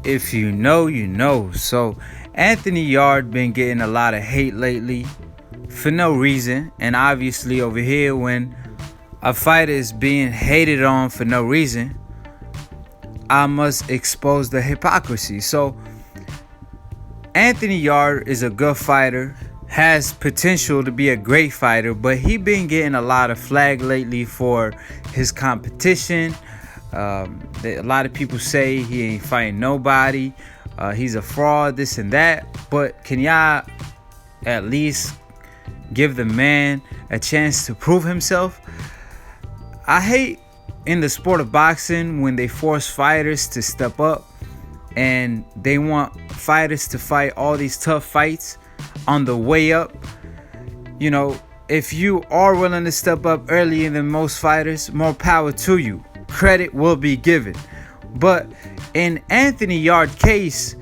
If you know, you know. So Anthony Yarde been getting a lot of hate lately for no reason. And obviously over here, when a fighter is being hated on for no reason, I must expose the hypocrisy. So Anthony Yarde is a good fighter, has potential to be a great fighter, but he been getting a lot of flag lately for his competition. A lot of people say he ain't fighting nobody. He's a fraud, this and that. But can y'all at least give the man a chance to prove himself? I hate in the sport of boxing when they force fighters to step up and they want fighters to fight all these tough fights on the way up. You know, if you are willing to step up earlier than most fighters, more power to you. Credit will be given. But in Anthony Yarde's case,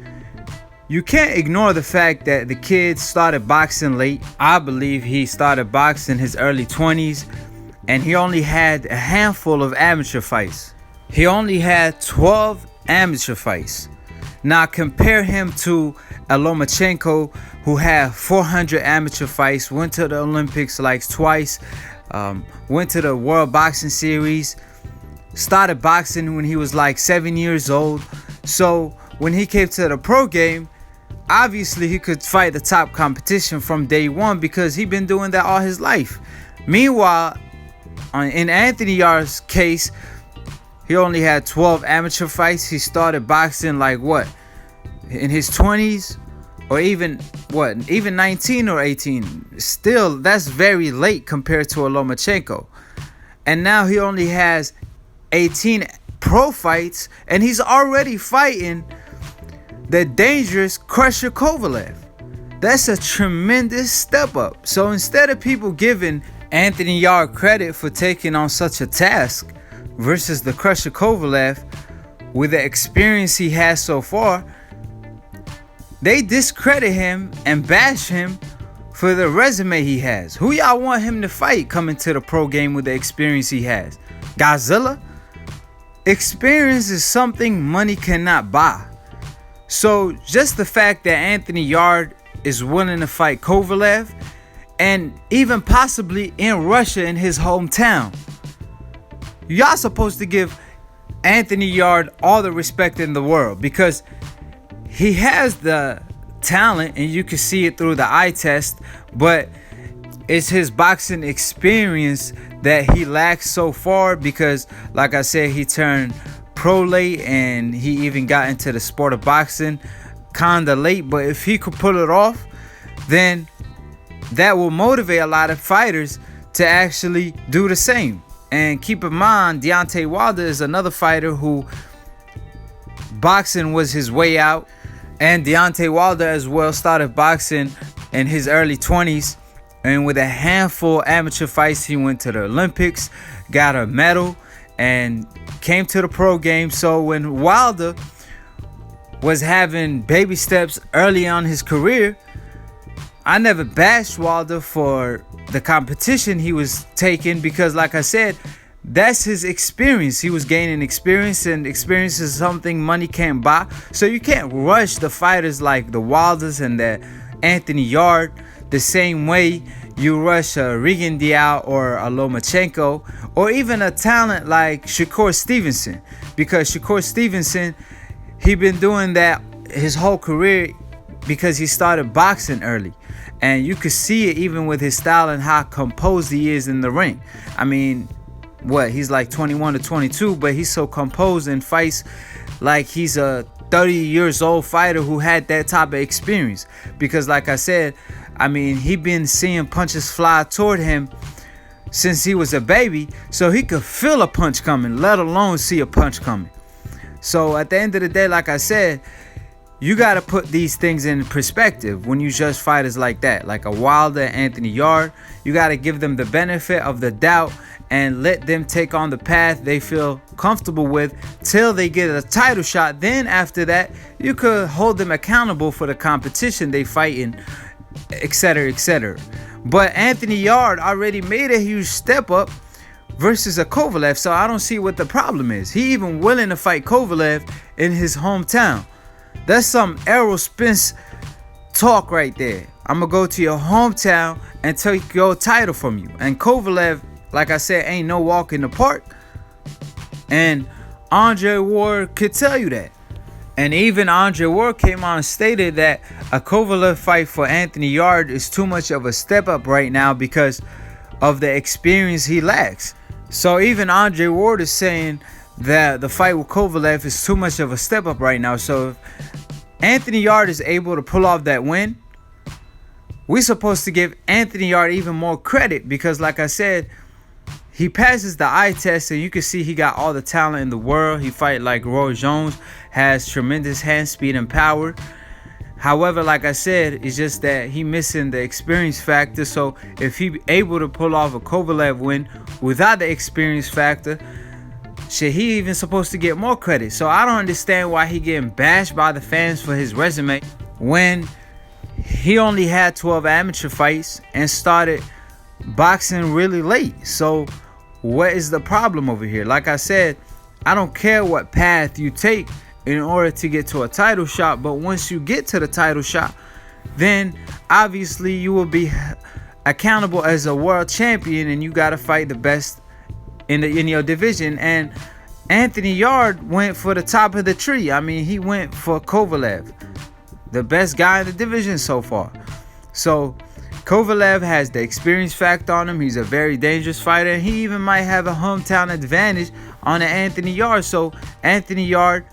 you can't ignore the fact that the kid started boxing late. I believe he started boxing in his early 20s, and he only had a handful of amateur fights. He only had 12 amateur fights. Now compare him to Lomachenko, who had 400 amateur fights, went to the Olympics like twice, went to the World Boxing Series, started boxing when he was like 7 years old. So when he came to the pro game, obviously he could fight the top competition from day one because he'd been doing that all his life. Meanwhile, in Anthony Yarde's case, he only had 12 amateur fights. He started boxing like what? In his 20s? Or even 19 or 18. Still, that's very late compared to a Lomachenko. And now he only has 18 pro fights, and he's already fighting the dangerous Sergey Kovalev. That's a tremendous step up. So instead of people giving Anthony Yarde credit for taking on such a task versus the Sergey Kovalev with the experience he has so far, they discredit him and bash him for the resume he has. Who y'all want him to fight coming to the pro game with the experience he has? Godzilla? Experience is something money cannot buy. So just the fact that Anthony Yarde is willing to fight Kovalev, and even possibly in Russia, in his hometown, y'all supposed to give Anthony Yarde all the respect in the world, because he has the talent and you can see it through the eye test, but it's his boxing experience that he lacks so far, because like I said, he turned pro late and he even got into the sport of boxing kinda late. But if he could pull it off, then that will motivate a lot of fighters to actually do the same. And keep in mind, Deontay Wilder is another fighter who boxing was his way out. And Deontay Wilder as well started boxing in his early 20s. And with a handful of amateur fights, he went to the Olympics, got a medal, and came to the pro game. So when Wilder was having baby steps early on his career, I never bashed Wilder for the competition he was taking, because like I said, that's his experience. He was gaining experience, and experience is something money can't buy. So you can't rush the fighters like the Wilders and the Anthony Yarde the same way you rush a Regan Diao or a Lomachenko, or even a talent like Shakur Stevenson, because Shakur Stevenson, he been doing that his whole career because he started boxing early. And you could see it even with his style and how composed he is in the ring. I mean, he's like 21 to 22, but he's so composed and fights like he's a 30 years old fighter who had that type of experience. Because like I said, I mean, he been seeing punches fly toward him since he was a baby, so he could feel a punch coming, let alone see a punch coming. So at the end of the day, like I said, you got to put these things in perspective when you judge fighters like that, like a Wilder, Anthony Yarde. You got to give them the benefit of the doubt and let them take on the path they feel comfortable with till they get a title shot. Then after that, you could hold them accountable for the competition they fight in, etc., etc. But Anthony Yarde already made a huge step up versus a Kovalev, so I don't see what the problem is. He even willing to fight Kovalev in his hometown. That's some Errol Spence talk right there. I'm going to go to your hometown and take your title from you. And Kovalev, like I said, ain't no walk in the park. And Andre Ward could tell you that. And even Andre Ward came on and stated that a Kovalev fight for Anthony Yarde is too much of a step up right now because of the experience he lacks. So even Andre Ward is saying that the fight with Kovalev is too much of a step up right now. So if Anthony Yarde is able to pull off that win, we're supposed to give Anthony Yarde even more credit because, like I said, he passes the eye test, and you can see he got all the talent in the world. He fight like Roy Jones, has tremendous hand speed and power. However, like I said, it's just that he missing the experience factor. So if he able to pull off a Kovalev win without the experience factor, shit, he even supposed to get more credit. So I don't understand why he getting bashed by the fans for his resume when he only had 12 amateur fights and started boxing really late. So what is the problem over here? Like I said, I don't care what path you take in order to get to a title shot, but once you get to the title shot, then obviously you will be accountable as a world champion, and you got to fight the best in your division. And Anthony Yarde went for the top of the tree. I mean, he went for Kovalev, the best guy in the division so far. So Kovalev has the experience factor on him. He's a very dangerous fighter, and he even might have a hometown advantage on the Anthony Yarde. So Anthony Yarde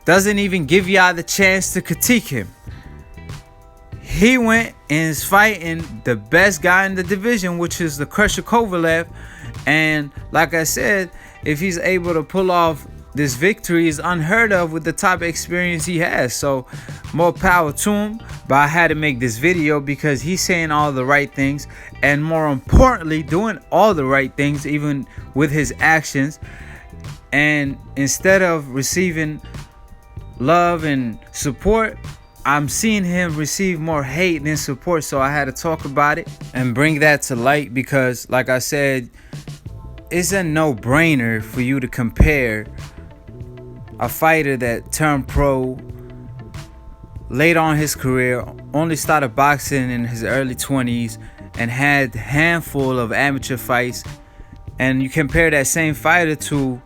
doesn't even give y'all the chance to critique him. He went and is fighting the best guy in the division, which is the Crusher Kovalev. And like I said, if he's able to pull off this victory, is unheard of with the type of experience he has. So more power to him. But I had to make this video because he's saying all the right things, and more importantly, doing all the right things even with his actions. And instead of receiving love and support, I'm seeing him receive more hate than support. So I had to talk about it and bring that to light because, like I said, it's a no-brainer for you to compare a fighter that turned pro late on his career, only started boxing in his early 20s, and had a handful of amateur fights, and you compare that same fighter to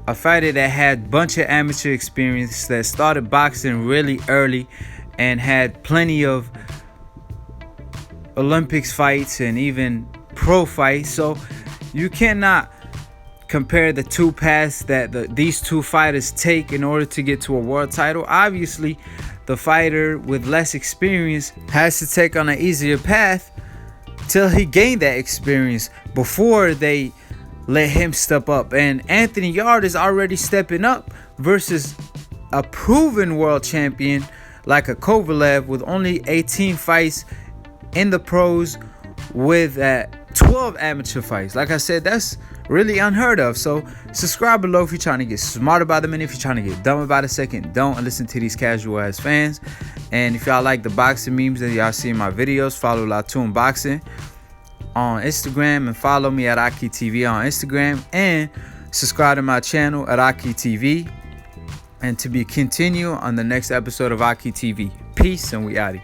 a fighter that had a bunch of amateur experience, that started boxing really early and had plenty of Olympics fights and even pro fights. So you cannot compare the two paths that these two fighters take in order to get to a world title. Obviously, the fighter with less experience has to take on an easier path till he gained that experience before they let him step up. And Anthony Yarde is already stepping up versus a proven world champion like a Kovalev with only 18 fights in the pros with 12 amateur fights. Like I said, that's really unheard of. So subscribe below if you're trying to get smart about the minute. If you're trying to get dumb about a second, don't listen to these casual ass fans. And if y'all like the boxing memes that y'all see in my videos, follow Latoon Boxing on Instagram and follow me at Aki TV on Instagram, and subscribe to my channel at Aki TV, and to be continue on the next episode of Aki TV. Peace, and we outie.